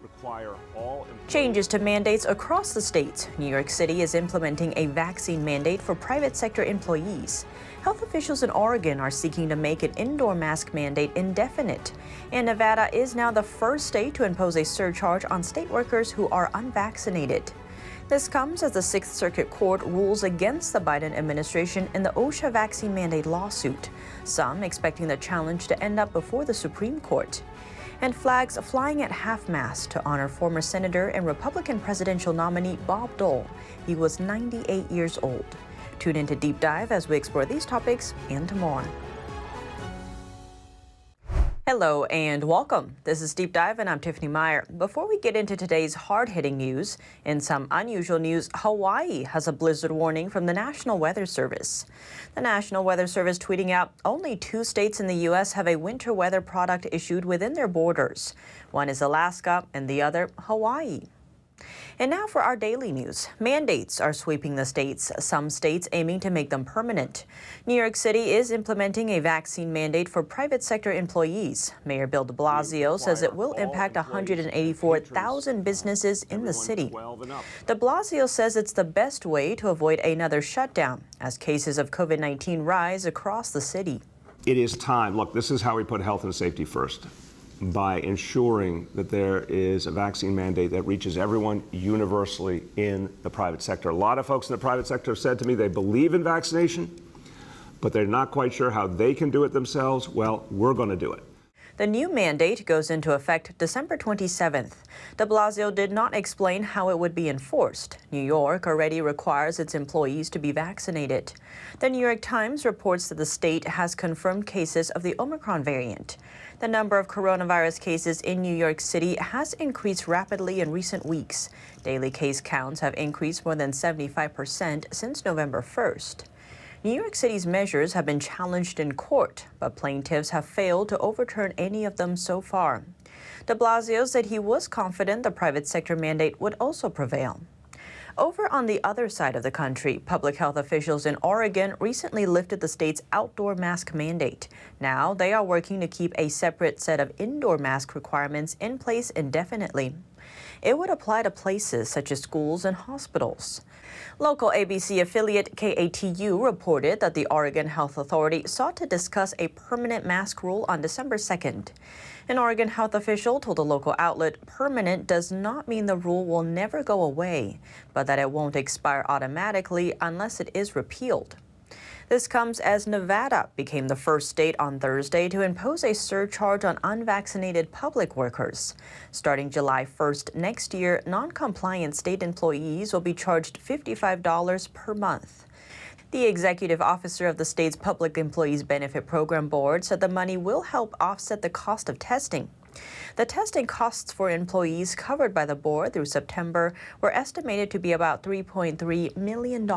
require all changes to mandates across the states. New York City is implementing a vaccine mandate for private sector employees. Health officials in Oregon are seeking to make an indoor mask mandate indefinite. And Nevada is now the first state to impose a surcharge on state workers who are unvaccinated. This comes as the Sixth Circuit Court rules against the Biden administration in the OSHA vaccine mandate lawsuit, some expecting the challenge to end up before the Supreme Court. And flags flying at half-mast to honor former Senator and Republican presidential nominee Bob Dole. He was 98 years old. Tune into Deep Dive as we explore these topics and more. Hello and welcome. This is Deep Dive and I'm Tiffany Meier. Before we get into today's hard-hitting news, in some unusual news, Hawaii has a blizzard warning from the National Weather Service. The National Weather Service tweeting out only 2 states in the U.S. have a winter weather product issued within their borders. One is Alaska and the other Hawaii. And now for our daily news. Mandates are sweeping the states, some states aiming to make them permanent. New York City is implementing a vaccine mandate for private sector employees. Mayor Bill de Blasio says it will impact 184,000 businesses in the city. De Blasio says it's the best way to avoid another shutdown as cases of COVID-19 rise across the city. It is time. Look, this is how we put health and safety first, by ensuring that there is a vaccine mandate that reaches everyone universally in the private sector. A lot of folks in the private sector have said to me they believe in vaccination, but they're not quite sure how they can do it themselves. Well, we're going to do it. The new mandate goes into effect December 27th. De Blasio did not explain how it would be enforced. New York already requires its employees to be vaccinated. The New York Times reports that the state has confirmed cases of the Omicron variant. The number of coronavirus cases in New York City has increased rapidly in recent weeks. Daily case counts have increased more than 75% since November 1st. New York City's measures have been challenged in court, but plaintiffs have failed to overturn any of them so far. De Blasio said he was confident the private sector mandate would also prevail. Over on the other side of the country, public health officials in Oregon recently lifted the state's outdoor mask mandate. Now they are working to keep a separate set of indoor mask requirements in place indefinitely. It would apply to places such as schools and hospitals. Local ABC affiliate KATU reported that the Oregon Health Authority sought to discuss a permanent mask rule on December 2nd. An Oregon health official told a local outlet permanent does not mean the rule will never go away, but that it won't expire automatically unless it is repealed. This comes as Nevada became the first state on Thursday to impose a surcharge on unvaccinated public workers. Starting July 1st next year, non-compliant state employees will be charged $55 per month. The executive officer of the state's Public Employees Benefit Program Board said the money will help offset the cost of testing. The testing costs for employees covered by the board through September were estimated to be about $3.3 million.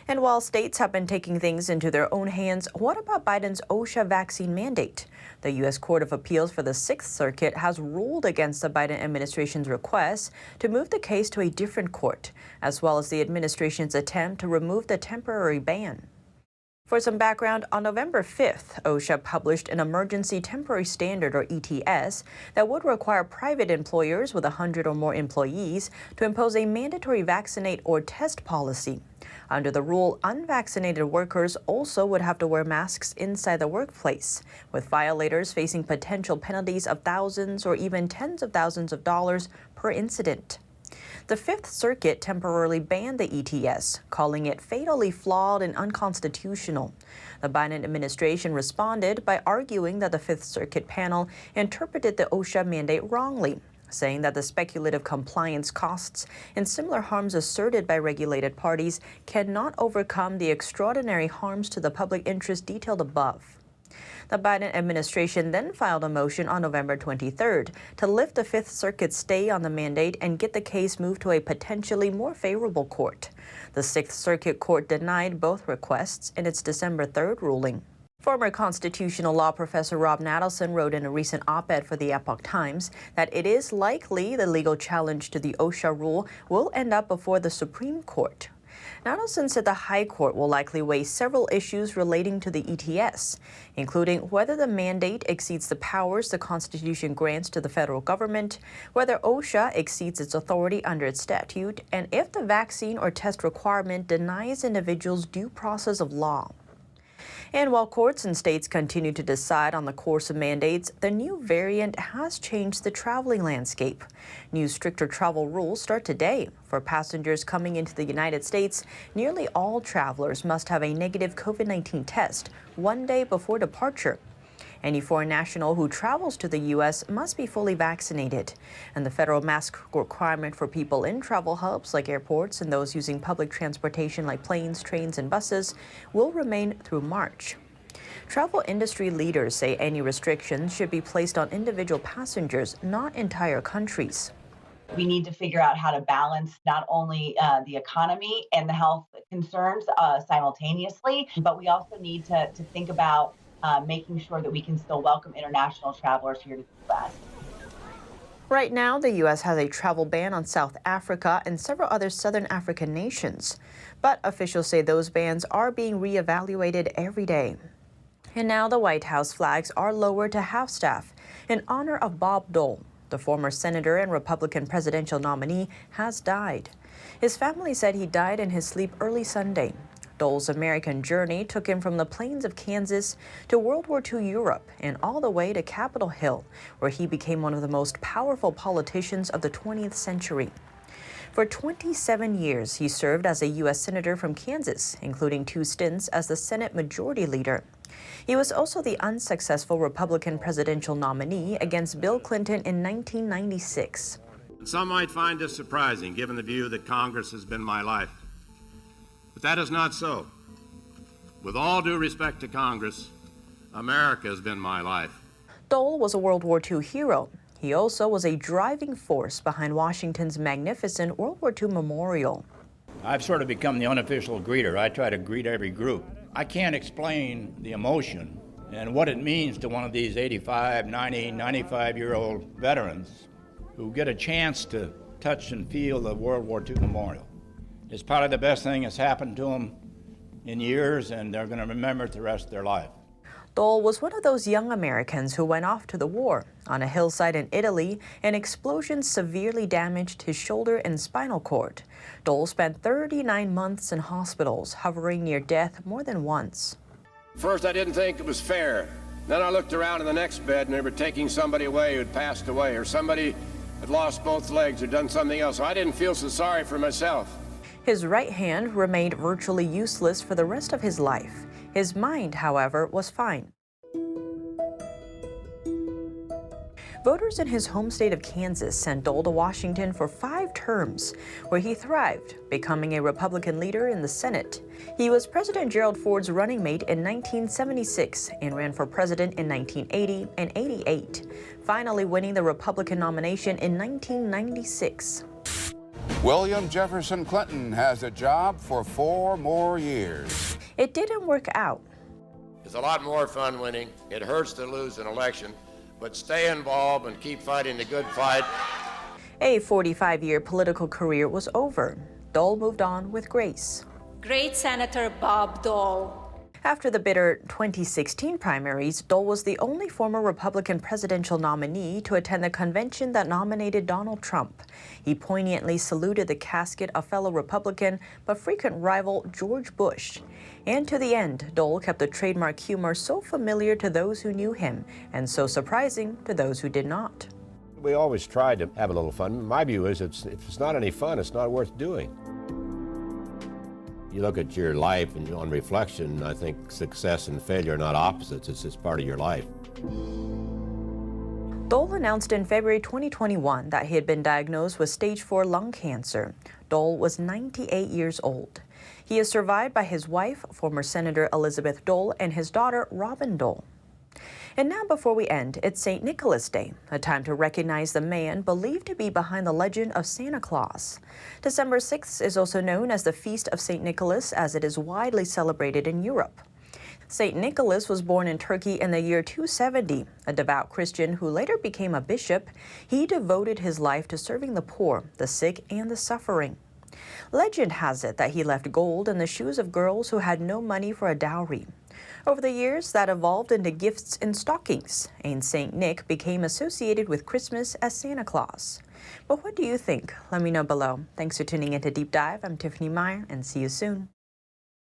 And while states have been taking things into their own hands, what about Biden's OSHA vaccine mandate? The U.S. Court of Appeals for the Sixth Circuit has ruled against the Biden administration's request to move the case to a different court, as well as the administration's attempt to remove the temporary ban. For some background, on November 5th, OSHA published an Emergency Temporary Standard, or ETS, that would require private employers with 100 or more employees to impose a mandatory vaccinate or test policy. Under the rule, unvaccinated workers also would have to wear masks inside the workplace, with violators facing potential penalties of thousands or even tens of thousands of dollars per incident. The Fifth Circuit temporarily banned the ETS, calling it fatally flawed and unconstitutional. The Biden administration responded by arguing that the Fifth Circuit panel interpreted the OSHA mandate wrongly, saying that the speculative compliance costs and similar harms asserted by regulated parties cannot overcome the extraordinary harms to the public interest detailed above. The Biden administration then filed a motion on November 23rd to lift the Fifth Circuit's stay on the mandate and get the case moved to a potentially more favorable court. The Sixth Circuit Court denied both requests in its December 3rd ruling. Former constitutional law professor Rob Nadelson wrote in a recent op-ed for the Epoch Times that it is likely the legal challenge to the OSHA rule will end up before the Supreme Court. Adelson said the High Court will likely weigh several issues relating to the ETS, including whether the mandate exceeds the powers the Constitution grants to the federal government, whether OSHA exceeds its authority under its statute, and if the vaccine or test requirement denies individuals due process of law. And while courts and states continue to decide on the course of mandates, the new variant has changed the traveling landscape. New stricter travel rules start today. For passengers coming into the United States, nearly all travelers must have a negative COVID-19 test 1 day before departure. Any foreign national who travels to the U.S. must be fully vaccinated. And the federal mask requirement for people in travel hubs like airports and those using public transportation like planes, trains, and buses will remain through March. Travel industry leaders say any restrictions should be placed on individual passengers, not entire countries. We need to figure out how to balance not only the economy and the health concerns simultaneously, but we also need to think about making sure that we can still welcome international travelers here to the U.S. Right now, the U.S. has a travel ban on South Africa and several other southern African nations. But officials say those bans are being reevaluated every day. And now the White House flags are lowered to half-staff in honor of Bob Dole. The former senator and Republican presidential nominee has died. His family said he died in his sleep early Sunday. Dole's American journey took him from the plains of Kansas to World War II Europe and all the way to Capitol Hill, where he became one of the most powerful politicians of the 20th century. For 27 years, he served as a U.S. Senator from Kansas, including 2 stints as the Senate Majority Leader. He was also the unsuccessful Republican presidential nominee against Bill Clinton in 1996. Some might find this surprising, given the view that Congress has been my life. But that is not so. With all due respect to Congress, America has been my life. Dole was a World War II hero. He also was a driving force behind Washington's magnificent World War II memorial. I've sort of become the unofficial greeter. I try to greet every group. I can't explain the emotion and what it means to one of these 85, 90, 95-year-old veterans who get a chance to touch and feel the World War II memorial. It's probably the best thing that's happened to them in years, and they're going to remember it the rest of their life. Dole was one of those young Americans who went off to the war. On a hillside in Italy, an explosion severely damaged his shoulder and spinal cord. Dole spent 39 months in hospitals, hovering near death more than once. First, I didn't think it was fair. Then I looked around in the next bed, and they were taking somebody away who had passed away, or somebody had lost both legs or done something else. So I didn't feel so sorry for myself. His right hand remained virtually useless for the rest of his life. His mind, however, was fine. Voters in his home state of Kansas sent Dole to Washington for 5 terms, where he thrived, becoming a Republican leader in the Senate. He was President Gerald Ford's running mate in 1976 and ran for president in 1980 and 88, finally winning the Republican nomination in 1996. William Jefferson Clinton has a job for 4 more years. It didn't work out. It's a lot more fun winning. It hurts to lose an election, but stay involved and keep fighting the good fight. A 45-year political career was over. Dole moved on with grace. Great Senator Bob Dole. After the bitter 2016 primaries, Dole was the only former Republican presidential nominee to attend the convention that nominated Donald Trump. He poignantly saluted the casket of fellow Republican but frequent rival George Bush. And to the end, Dole kept the trademark humor so familiar to those who knew him and so surprising to those who did not. We always tried to have a little fun. My view is if it's not any fun, it's not worth doing. You look at your life and on reflection, I think success and failure are not opposites. It's just part of your life. Dole announced in February 2021 that he had been diagnosed with stage 4 lung cancer. Dole was 98 years old. He is survived by his wife, former Senator Elizabeth Dole, and his daughter, Robin Dole. And now before we end, it's St. Nicholas Day, a time to recognize the man believed to be behind the legend of Santa Claus. December 6th is also known as the Feast of St. Nicholas, as it is widely celebrated in Europe. St. Nicholas was born in Turkey in the year 270. A devout Christian who later became a bishop, he devoted his life to serving the poor, the sick, and the suffering. Legend has it that he left gold in the shoes of girls who had no money for a dowry. Over the years, that evolved into gifts in stockings, and St. Nick became associated with Christmas as Santa Claus. But what do you think? Let me know below. Thanks for tuning in to Deep Dive. I'm Tiffany Meier, and see you soon.